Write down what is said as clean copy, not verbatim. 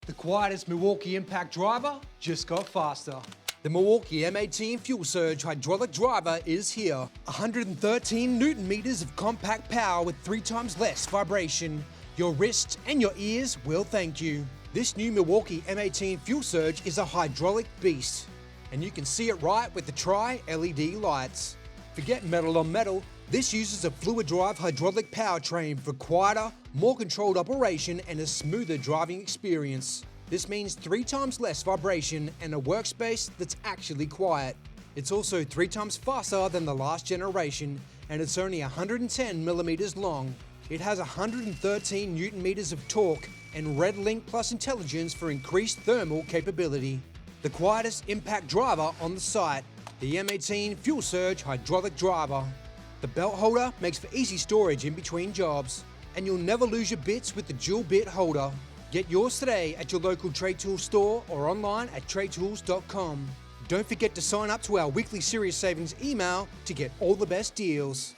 The quietest Milwaukee impact driver just got faster. The Milwaukee M18 FUEL SURGE Hydraulic Driver is here. 113 Newton meters of compact power with 3 times less vibration. Your wrists and your ears will thank you. This new Milwaukee M18 FUEL SURGE is a hydraulic beast, and you can see it right with the tri-LED lights. Forget metal on metal, this uses a FLUID-DRIVE Hydraulic Powertrain for quieter, more controlled operation and a smoother driving experience. This means 3 times less vibration and a workspace that's actually quiet. It's also 3 times faster than the last generation, and it's only 110 millimeters long. It has 113 Newton meters of torque and REDLINK PLUS Intelligence for increased thermal capability. The quietest impact driver on the site, the M18 FUEL SURGE Hydraulic Driver. The belt holder makes for easy storage in between jobs, and you'll never lose your bits with the dual bit holder. Get yours today at your local Trade Tools store or online at tradetools.com. Don't forget to sign up to our weekly Serious Savings email to get all the best deals.